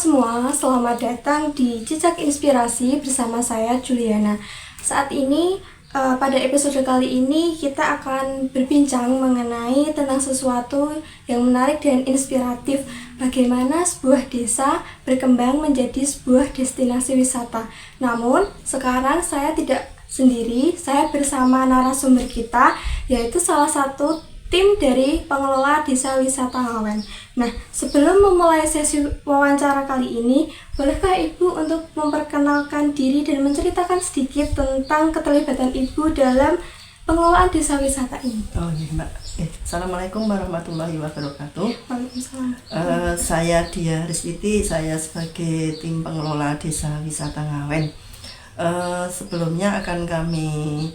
semua, selamat datang di Jejak Inspirasi bersama saya Juliana. Saat ini, pada episode kali ini kita akan berbincang mengenai tentang sesuatu yang menarik dan inspiratif. Bagaimana sebuah desa berkembang menjadi sebuah destinasi wisata. Namun, sekarang saya tidak sendiri, saya bersama narasumber kita, yaitu salah satu tim dari pengelola Desa Wisata Ngawen. Nah, sebelum memulai sesi wawancara kali ini, bolehkah Ibu untuk memperkenalkan diri dan menceritakan sedikit tentang keterlibatan Ibu dalam pengelolaan desa wisata ini? Oh iya Mbak. Assalamualaikum warahmatullahi wabarakatuh. Waalaikumsalam. Saya Dia Rizwiti, saya sebagai tim pengelola Desa Wisata Ngawen. Sebelumnya akan kami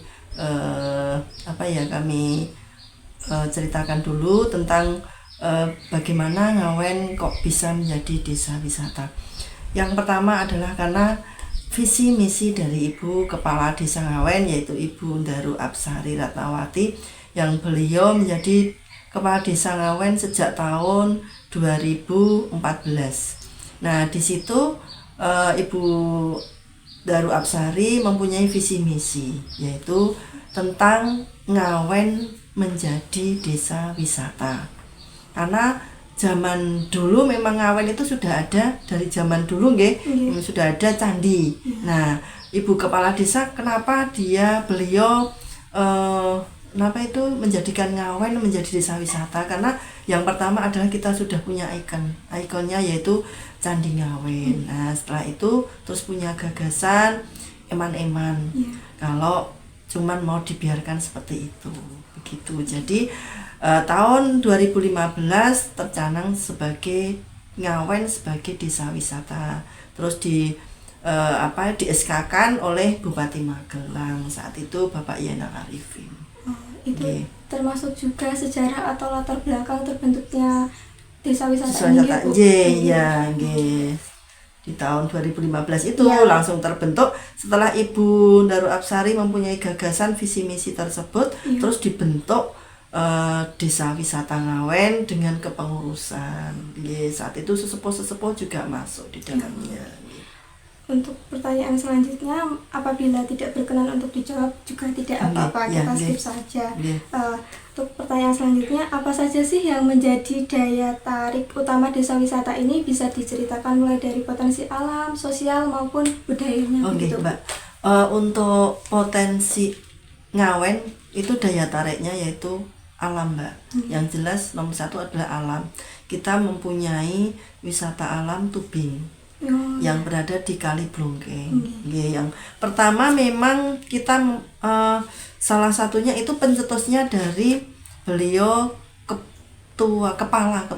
ceritakan dulu tentang bagaimana Ngawen kok bisa menjadi desa wisata. Yang pertama adalah karena visi misi dari Ibu Kepala Desa Ngawen, yaitu Ibu Ndaru Apsari Ratnawati, yang beliau menjadi Kepala Desa Ngawen sejak tahun 2014. Nah, di situ Ibu Ndaru Apsari mempunyai visi misi, yaitu tentang Ngawen menjadi desa wisata. Karena zaman dulu memang Ngawen itu sudah ada dari zaman dulu sudah ada candi. Nah, Ibu Kepala Desa kenapa beliau menjadikan Ngawen menjadi desa wisata? Karena yang pertama adalah kita sudah punya ikonnya yaitu Candi Ngawen. Nah, setelah itu terus punya gagasan eman-eman. Kalau cuman mau dibiarkan seperti itu. Begitu. Jadi tahun 2015 tercanang sebagai Ngawen sebagai desa wisata. Terus di SK-kan oleh Bupati Magelang saat itu Bapak Yana Arifin. Itu termasuk juga sejarah atau latar belakang terbentuknya desa wisata ini. Di tahun 2015 itu langsung terbentuk setelah Ibu Ndaru Apsari mempunyai gagasan visi misi tersebut, terus dibentuk Desa Wisata Ngawen dengan kepengurusan. Saat itu sesepuh-sesepuh juga masuk di dalamnya. Untuk pertanyaan selanjutnya, apabila tidak berkenan untuk dijawab juga tidak apa-apa, kita skip saja. Untuk pertanyaan selanjutnya, apa saja sih yang menjadi daya tarik utama desa wisata ini? Bisa diceritakan mulai dari potensi alam, sosial maupun budayanya. Mbak. Untuk potensi Ngawen itu daya tariknya yaitu alam, Mbak. Yang jelas nomor satu adalah alam. Kita mempunyai wisata alam tubing. Yang berada di Kali Blongkeng. Yang pertama memang kita salah satunya itu pencetusnya dari beliau kepala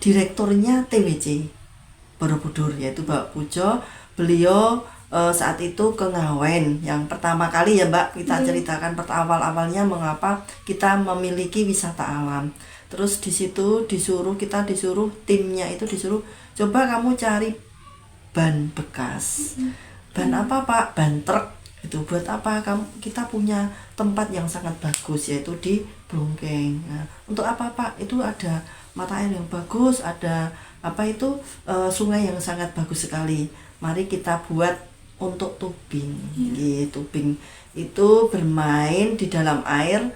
direkturnya TWC Borobudur, yaitu Bapak Pujo. Beliau saat itu ke Ngawen yang pertama kali ya Mbak, kita ceritakan awalnya mengapa kita memiliki wisata alam. Terus di situ timnya itu disuruh coba kamu cari ban bekas. Ban apa Pak? Ban truk. Itu buat apa? Kita punya tempat yang sangat bagus yaitu di Blongkeng. Nah, untuk apa Pak? Itu ada mata air yang bagus, ada sungai yang sangat bagus sekali. Mari kita buat untuk tubing. Tubing itu bermain di dalam air,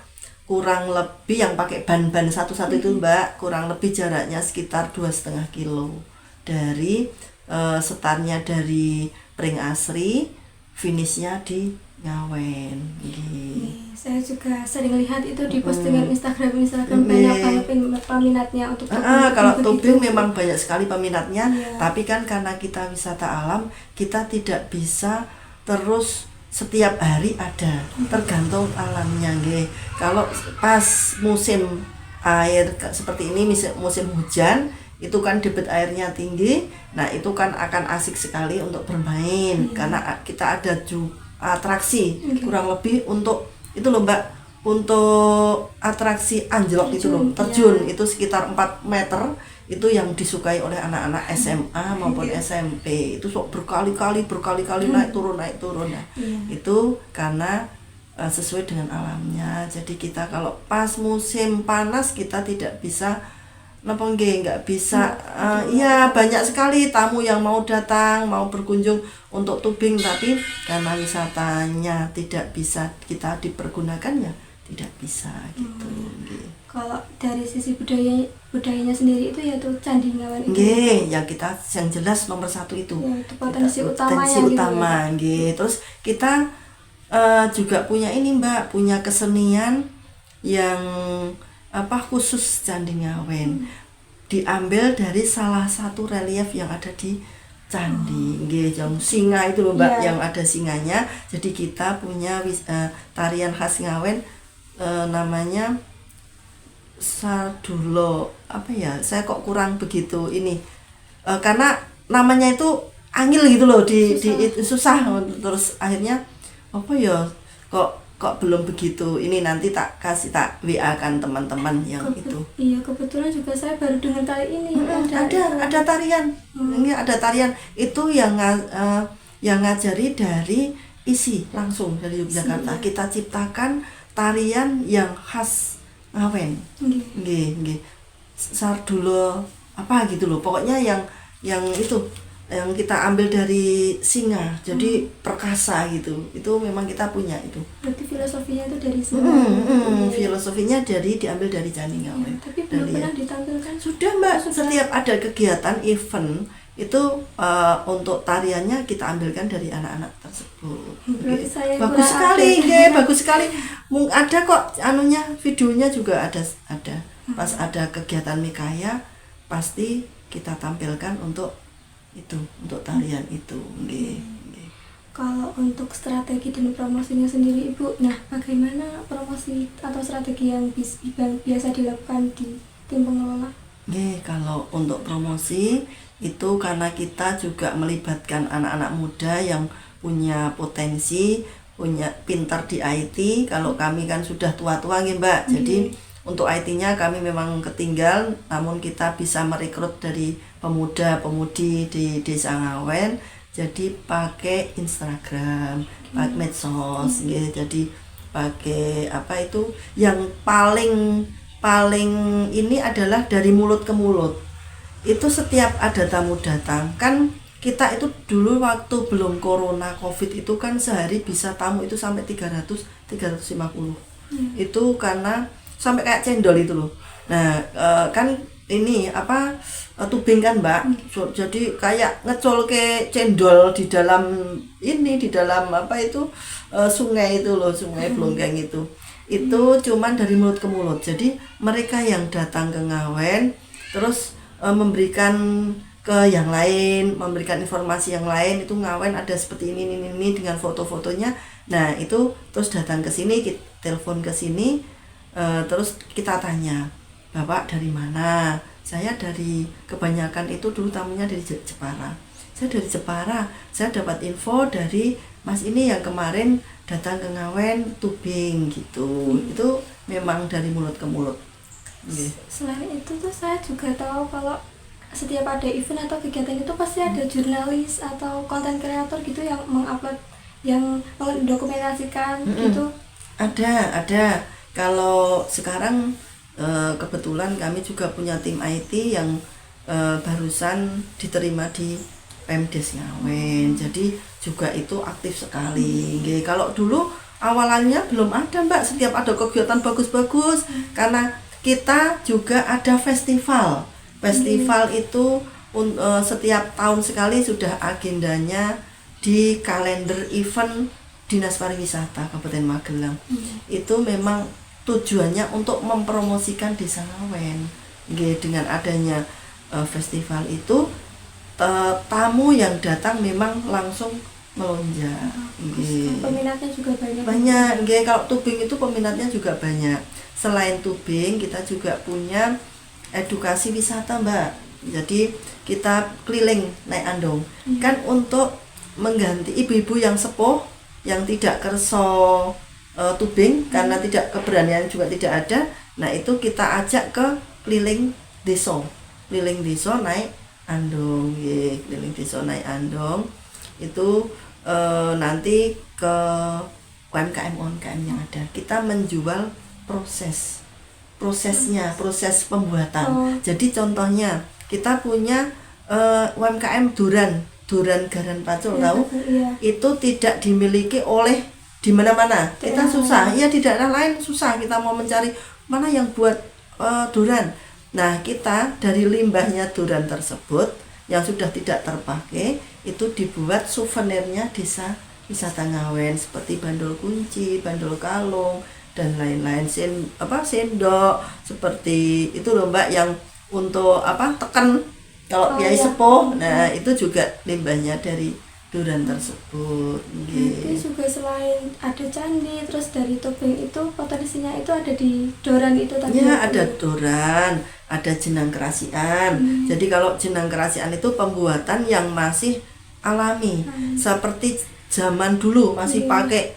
kurang lebih yang pakai ban-ban satu-satu itu Mbak, kurang lebih jaraknya sekitar 2,5 kilo dari startnya dari Pring Asri, finishnya di Ngawen. Saya juga sering lihat itu di postingan Instagram banyak banget peminatnya untuk tubing. Kalau tubing memang banyak sekali peminatnya, tapi kan karena kita wisata alam, kita tidak bisa terus setiap hari ada, tergantung alamnya. Kalau pas musim air seperti ini, musim mujan, itu kan debit airnya tinggi. Nah, itu kan akan asik sekali untuk bermain karena kita ada atraksi kurang lebih untuk itu loh Mbak, untuk atraksi anjlok itu loh, terjun itu sekitar 4 meter. Itu yang disukai oleh anak-anak SMA maupun SMP. Itu berkali-kali naik turun. Nah, itu karena sesuai dengan alamnya. Jadi kita kalau pas musim panas kita tidak bisa napa nggih nggak bisa. Iya, banyak sekali tamu yang mau datang, mau berkunjung untuk tubing, tapi karena wisatanya tidak bisa kita dipergunakan ya tidak bisa gitu. Nggih. Kalau dari sisi budayanya sendiri itu yaitu Candi Ngawen itu. Nggih, ya kita yang jelas nomor satu itu. Ya, itu potensi Kita- utamanya potensi gitu ya, utama, Pak. nggih. Terus kita juga punya ini Mbak, punya kesenian yang khusus Candi Ngawen. Diambil dari salah satu relief yang ada di candi, nggih, yang singa itu loh Mbak, Iya. yang ada singanya. Jadi kita punya tarian khas Ngawen, namanya Sadulo, apa ya? Saya kok kurang begitu ini. Karena namanya itu angil gitu loh, susah. Terus akhirnya apa ya? Kok belum begitu. Ini nanti tak WA kan teman-teman yang itu. Iya, kebetulan juga saya baru dengar kali ini Ada tarian. Ini ada tarian itu yang ngajari dari isi langsung dari Yogyakarta. Kita ciptakan tarian yang khas Ngawen. Nggih. Sardulo apa gitu loh. Pokoknya yang itu yang kita ambil dari singa. Jadi perkasa gitu. Itu memang kita punya itu. Berarti filosofinya itu dari sini. Filosofinya diambil dari Candi Ngawen. Tapi belum pernah ditampilkan. Sudah Mbak, setiap ada kegiatan event itu untuk tariannya kita ambilkan dari anak-anak tersebut. Berarti saya Bagus kurang sekali, update. nggih, bagus sekali. Ada kok videonya juga ada. Pas ada kegiatan Mikaya pasti kita tampilkan untuk tarian itu, nggih. Kalau untuk strategi dan promosinya sendiri Ibu, nah bagaimana promosi atau strategi yang biasa dilakukan di tim pengelola? Nggih, kalau untuk promosi itu karena kita juga melibatkan anak-anak muda yang punya potensi, punya pintar di IT. Kalau kami kan sudah tua-tua nggih Mbak. Jadi untuk IT-nya kami memang ketinggal, namun kita bisa merekrut dari pemuda-pemudi di Desa Ngawen. Jadi pakai Instagram, pakai medsos, nggih. Jadi pakai yang paling ini adalah dari mulut ke mulut. Itu setiap ada tamu datang kan, kita itu dulu waktu belum corona covid itu kan sehari bisa tamu itu sampai 350. Itu karena sampai kayak cendol itu loh. Nah, kan ini tubing kan Mbak. Jadi kayak ngecol ke cendol di dalam sungai itu loh, sungai Blonggeng itu. Itu cuman dari mulut ke mulut. Jadi mereka yang datang ke Ngawen terus memberikan ke yang lain, memberikan informasi yang lain, itu Ngawen ada seperti ini dengan foto-fotonya. Nah, itu terus datang ke sini, kita telepon ke sini, terus kita tanya, "Bapak dari mana?" "Saya dari," kebanyakan itu dulu tamunya dari Jepara. "Saya dari Jepara, saya dapat info dari Mas ini yang kemarin datang ke Ngawen tubing," gitu. Itu memang dari mulut ke mulut. Okay. Selain itu tuh saya juga tahu kalau setiap ada event atau kegiatan itu pasti ada jurnalis atau konten kreator gitu yang mengupload, yang mendokumentasikan gitu. Ada. Kalau sekarang kebetulan kami juga punya tim IT yang barusan diterima di Pemdes Ngawen. Jadi juga itu aktif sekali. Kalau dulu awalannya belum ada Mbak, setiap ada kegiatan bagus-bagus karena kita juga ada festival. Festival itu setiap tahun sekali sudah agendanya di kalender event Dinas Pariwisata Kabupaten Magelang. Itu memang tujuannya untuk mempromosikan Desa Ngawen. Dengan adanya festival itu tamu yang datang memang langsung melonjak. Peminatnya juga banyak. Banyak. Kalau tubing itu peminatnya juga banyak. Selain tubing, kita juga punya edukasi wisata Mbak. Jadi kita keliling naik andong. Kan untuk mengganti ibu-ibu yang sepuh yang tidak kerso tubing karena tidak keberanian juga tidak ada. Nah, itu kita ajak ke keliling desa naik andong, keliling desa naik andong. Itu nanti ke UMKM yang ada. Kita menjual proses prosesnya, proses pembuatan. Oh. Jadi contohnya kita punya UMKM Duran Garan Pacul, tahu? Iya. Itu tidak dimiliki oleh di mana-mana. Kita Daerah susah. Ya di daerah lain susah kita mau mencari mana yang buat duran. Nah, kita dari limbahnya duran tersebut yang sudah tidak terpakai itu dibuat souvenirnya desa wisata Ngawen seperti bandul kunci, bandul kalung dan lain-lain, sendok seperti itu loh Mbak, yang untuk tekan kalau kiai iya. sepuh. Nah, itu juga limbahnya dari duran tersebut. Berarti juga selain ada candi, terus dari topeng itu potensinya itu ada di doran itu tadi. Ya, ada doran, ada jenang kerasian. Jadi kalau jenang kerasian itu pembuatan yang masih alami, seperti zaman dulu masih pakai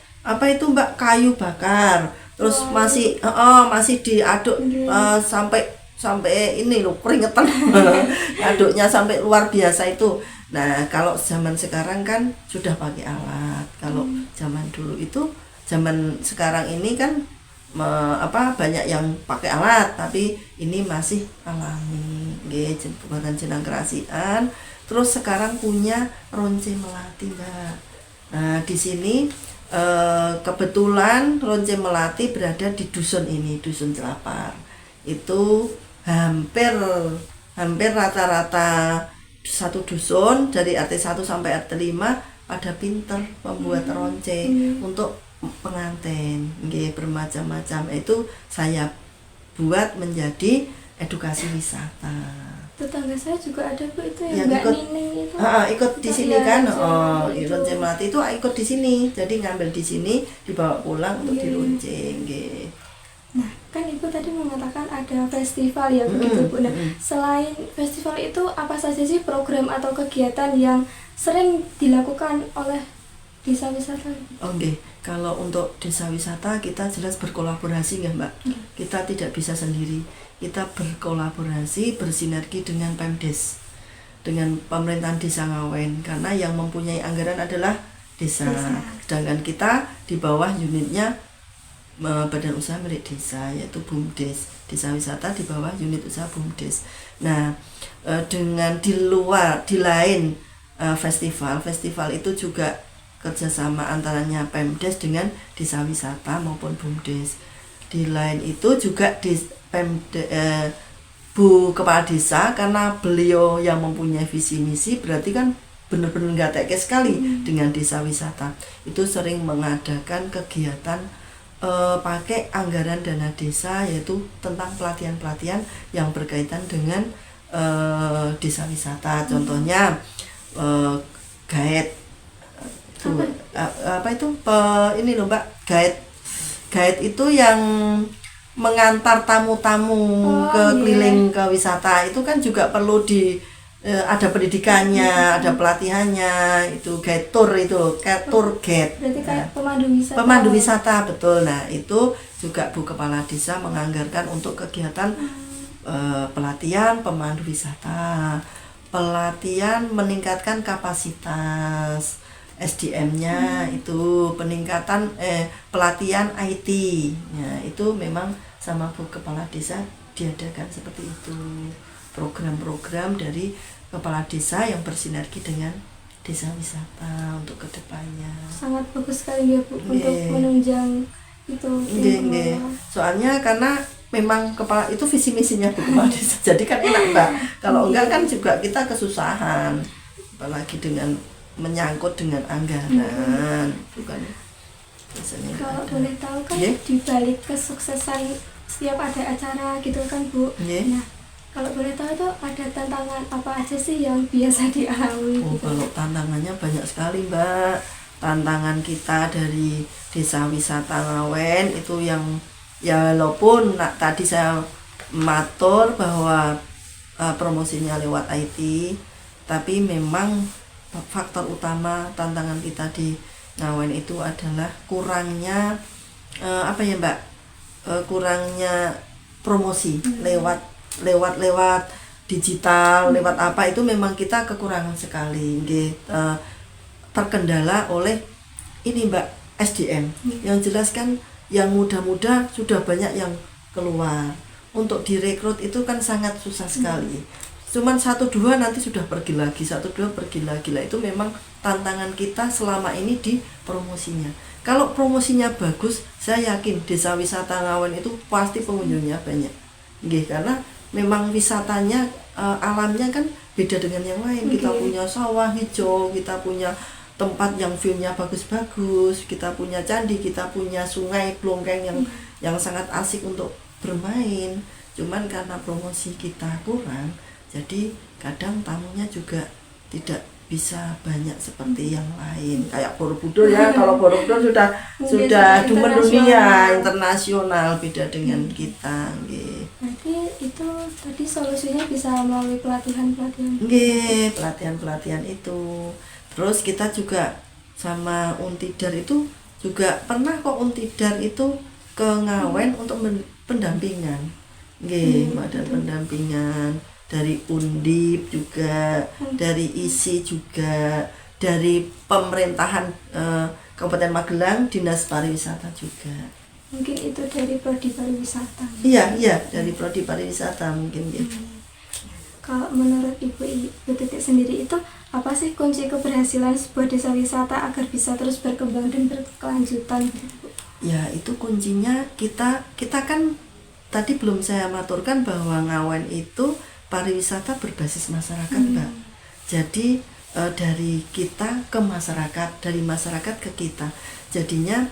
itu Mbak, kayu bakar. Terus masih diaduk sampai ini loh keringetan. Aduknya sampai luar biasa itu. Nah, kalau zaman sekarang kan sudah pakai alat. Kalau zaman dulu itu, zaman sekarang ini kan banyak yang pakai alat, tapi ini masih alami. Pembuatan jenang kerasian. Terus sekarang punya ronce melati, Mbak. Nah, di sini kebetulan ronce melati berada di dusun ini, dusun Celapar. Itu hampir rata-rata satu dusun dari RT 1 sampai RT 5 pada pinter membuat ronce untuk pengantin, bermacam-macam. Itu saya buat menjadi edukasi wisata. Tetangga saya juga ada Bu, itu yang Mbak Nining itu. Ikut di sini kan. Ronce melati itu ikut di sini. Jadi ngambil di sini, dibawa pulang untuk dilonceng. Nah, kan Ibu tadi mengatakan ada festival ya begitu Bu. Nah, selain festival itu apa saja sih program atau kegiatan yang sering dilakukan oleh desa wisata? Kalau untuk desa wisata kita jelas berkolaborasi ya Mbak. Kita tidak bisa sendiri. Kita berkolaborasi, bersinergi dengan Pemdes, dengan pemerintahan desa Ngawen, karena yang mempunyai anggaran adalah desa. Sedangkan kita di bawah unitnya badan usaha milik desa, yaitu BUMDes. Desa wisata di bawah unit usaha BUMDes. Nah, dengan di lain festival itu juga kerjasama antaranya Pemdes dengan desa wisata maupun BUMDes. Di lain itu juga di Bu Kepala Desa, karena beliau yang mempunyai visi misi, berarti kan benar-benar nggak tekes sekali dengan desa wisata. Itu sering mengadakan kegiatan pakai anggaran dana desa, yaitu tentang pelatihan-pelatihan yang berkaitan dengan desa wisata. Contohnya guide ini loh Mbak, guide itu yang mengantar tamu-tamu keliling ke wisata. Itu kan juga perlu ada pendidikannya, ada pelatihannya. Itu guide tour, itu tour guide. Berarti kayak pemandu wisata. Pemandu wisata, betul. Nah, itu juga Bu Kepala Desa menganggarkan untuk kegiatan pelatihan pemandu wisata, pelatihan meningkatkan kapasitas SDM-nya, itu peningkatan pelatihan IT. Ya, itu memang sama Bu Kepala Desa diadakan seperti itu. Program-program dari kepala desa yang bersinergi dengan desa wisata untuk kedepannya. Sangat bagus sekali ya Bu untuk menunjang itu. Soalnya karena memang kepala itu visi misinya Bu Kepala Desa. Jadi kan enak Mbak. Kalau enggak kan juga kita kesusahan. Apalagi dengan menyangkut dengan anggaran. Bukan biasanya. Kalau boleh tahu kan di balik kesuksesan setiap ada acara gitu kan Bu. Nah, kalau boleh tahu itu ada tantangan apa aja sih yang biasa dialami? Gitu? Kalau tantangannya banyak sekali Mbak. Tantangan kita dari desa wisata Ngawen itu yang walaupun tadi saya matur bahwa promosinya lewat IT, tapi memang faktor utama tantangan kita di Ngawen itu adalah kurangnya kurangnya promosi lewat digital, lewat apa, itu memang kita kekurangan sekali. Terkendala oleh ini Mbak, SDM. Yang jelas kan yang muda-muda sudah banyak yang keluar. untuk direkrut itu kan sangat susah sekali. Cuman 1-2 nanti sudah pergi lagi, 1-2 pergi lagi lah. Itu memang tantangan kita selama ini di promosinya. Kalau promosinya bagus, saya yakin Desa Wisata Ngawen itu pasti pengunjungnya banyak. Nggih, karena memang wisatanya alamnya kan beda dengan yang lain. Kita punya sawah hijau, kita punya tempat yang view-nya bagus-bagus, kita punya candi, kita punya sungai Blongkeng yang sangat asik untuk bermain. Cuman karena promosi kita kurang, jadi kadang tamunya juga tidak bisa banyak seperti yang lain. Kayak Borobudur ya, kalau Borobudur sudah dunia internasional, beda dengan kita. Nggih. Berarti itu tadi solusinya bisa melalui pelatihan-pelatihan. Nggih, pelatihan-pelatihan itu. Terus kita juga sama Untidar itu juga pernah kok Untidar itu ke Ngawen untuk pendampingan. Nggih, ada pendampingan dari Undip juga, dari ISI juga, dari pemerintahan Kabupaten Magelang, Dinas Pariwisata juga. Mungkin itu dari Prodi Pariwisata. Iya, dari Prodi Pariwisata mungkin gitu. Kalau menurut Ibu Titik sendiri itu apa sih kunci keberhasilan sebuah desa wisata agar bisa terus berkembang dan berkelanjutan gitu, Bu? Ya, itu kuncinya kita kan tadi belum saya maturkan bahwa Ngawen itu pariwisata berbasis masyarakat, Mbak. Jadi dari kita ke masyarakat, dari masyarakat ke kita. Jadinya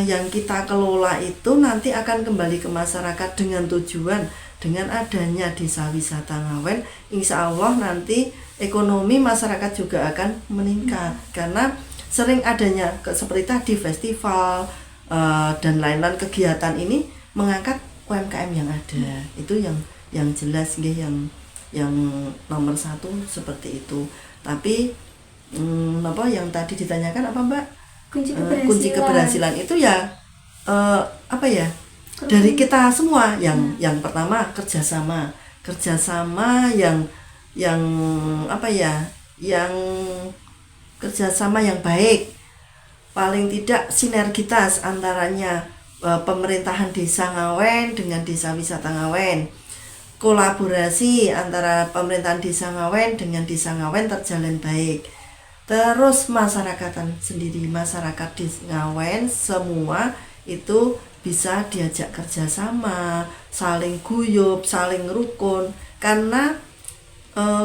yang kita kelola itu nanti akan kembali ke masyarakat dengan tujuan dengan adanya desa wisata Ngawen, insya Allah nanti ekonomi masyarakat juga akan meningkat karena sering adanya seperti tadi festival dan lain-lain kegiatan ini mengangkat UMKM yang ada. Itu yang jelas nggih, yang nomor 1 seperti itu. Tapi apa yang tadi ditanyakan apa Mbak? Kunci keberhasilan itu ya apa ya? Dari kita semua yang pertama kerjasama yang apa ya? Yang kerjasama yang baik. Paling tidak sinergitas antaranya pemerintahan Desa Ngawen dengan Desa Wisata Ngawen. Kolaborasi antara pemerintahan Desa Ngawen dengan Desa Ngawen terjalin baik. Terus masyarakatan sendiri, masyarakat di Ngawen semua itu bisa diajak kerjasama, saling guyup, saling rukun. Karena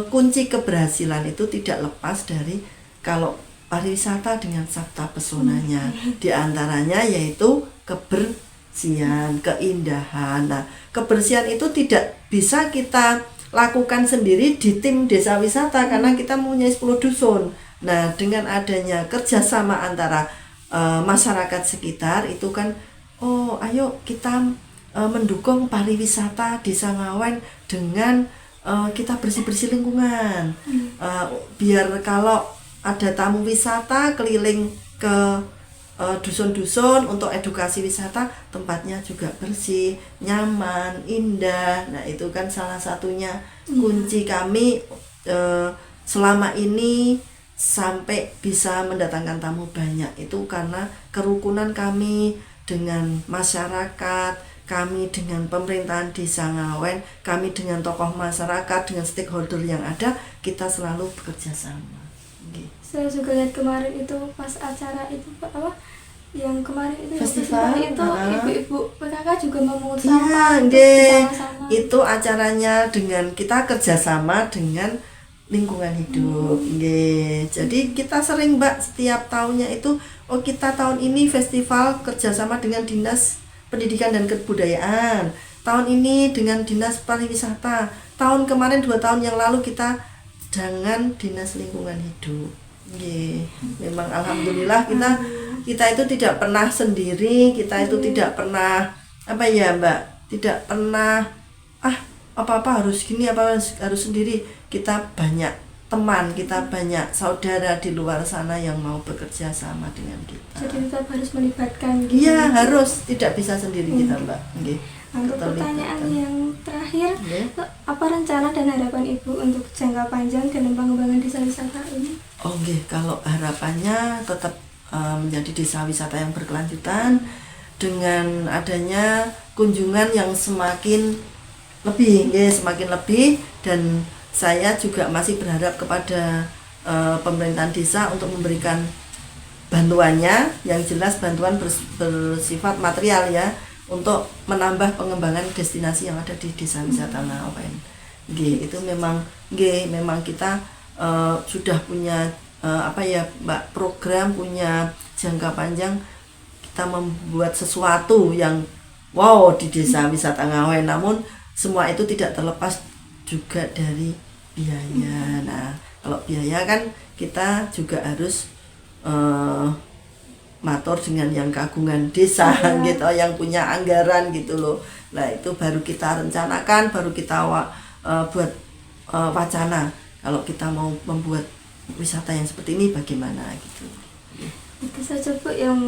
kunci keberhasilan itu tidak lepas dari kalau pariwisata dengan sabta pesonanya. Di antaranya yaitu kebersihan, keindahan. Nah, kebersihan itu tidak bisa kita lakukan sendiri di tim desa wisata karena kita mempunyai 10 dusun. Nah, dengan adanya kerjasama antara masyarakat sekitar itu kan, ayo kita mendukung pariwisata Desa Ngawen dengan kita bersih-bersih lingkungan. Biar kalau ada tamu wisata keliling ke dusun-dusun untuk edukasi wisata, tempatnya juga bersih, nyaman, indah. Nah, itu kan salah satunya kunci kami selama ini sampai bisa mendatangkan tamu banyak. Itu karena kerukunan kami dengan masyarakat, kami dengan pemerintahan Desa Ngawen, kami dengan tokoh masyarakat, dengan stakeholder yang ada, kita selalu bekerja sama. Saya juga lihat kemarin itu pas acara itu apa yang kemarin itu festival itu ibu-ibu PKK juga memungut sampah bersama-sama. Itu acaranya dengan kita kerjasama dengan lingkungan hidup. Jadi kita sering Mbak setiap tahunnya itu kita tahun ini festival kerjasama dengan Dinas Pendidikan dan Kebudayaan, tahun ini dengan Dinas Pariwisata, tahun kemarin 2 tahun yang lalu kita dengan Dinas Lingkungan Hidup. Memang alhamdulillah kita itu tidak pernah sendiri, kita itu tidak pernah apa ya Mbak, tidak pernah apa-apa harus gini, apa harus sendiri. Kita banyak teman, kita banyak saudara di luar sana yang mau bekerja sama dengan kita. Jadi tetap harus melibatkan. Iya, harus, tidak bisa sendiri kita Mbak. Untuk pertanyaan yang terakhir, apa rencana dan harapan Ibu untuk jangka panjang dalam pengembangan desa wisata ini? Kalau harapannya tetap menjadi desa wisata yang berkelanjutan dengan adanya kunjungan yang semakin lebih, semakin lebih, dan saya juga masih berharap kepada pemerintahan desa untuk memberikan bantuannya, yang jelas bantuan bersifat material ya, untuk menambah pengembangan destinasi yang ada di Desa Wisata Ngawen. Itu memang kita sudah punya Mbak, program, punya jangka panjang kita membuat sesuatu yang wow di Desa Wisata Ngawen. Namun semua itu tidak terlepas juga dari biaya. Nah, kalau biaya kan kita juga harus matur dengan yang kagungan desa gitu, yang punya anggaran gitu loh. Nah, itu baru kita rencanakan, baru kita buat wacana kalau kita mau membuat wisata yang seperti ini bagaimana gitu. Itu saja Bu yang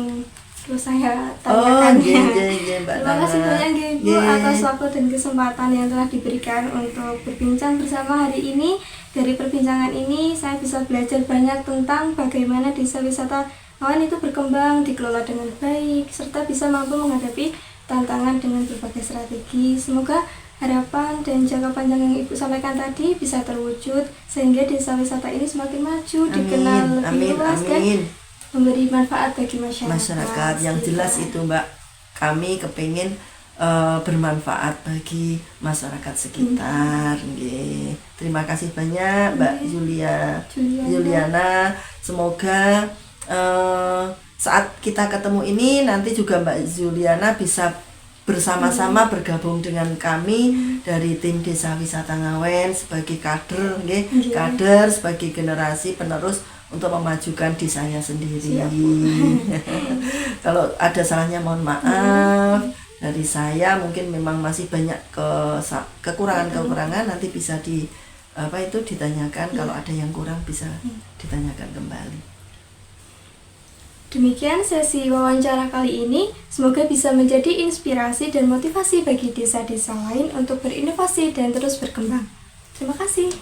perlu saya tanyakan. Mbak Terima kasih banyak Bu atas waktu dan kesempatan yang telah diberikan untuk berbincang bersama hari ini. Dari perbincangan ini saya bisa belajar banyak tentang bagaimana desa wisata Ngawen itu berkembang, dikelola dengan baik, serta bisa mampu menghadapi tantangan dengan berbagai strategi. Semoga harapan dan jangka panjang yang Ibu sampaikan tadi bisa terwujud sehingga desa wisata ini semakin maju, dikenal lebih luas dan memberi manfaat bagi masyarakat. Yang jelas itu Mbak, kami kepingin bermanfaat bagi masyarakat sekitar. Terima kasih banyak Mbak Juliana. Semoga saat kita ketemu ini nanti juga Mbak Juliana bisa bersama-sama bergabung dengan kami dari tim Desa Wisata Ngawen sebagai kader, kader sebagai generasi penerus untuk memajukan desanya sendiri. Kalau ada salahnya mohon maaf. Dari saya mungkin memang masih banyak kekurangan nanti bisa ditanyakan. Kalau ada yang kurang bisa ditanyakan kembali. Demikian sesi wawancara kali ini, semoga bisa menjadi inspirasi dan motivasi bagi desa-desa lain untuk berinovasi dan terus berkembang. Terima kasih.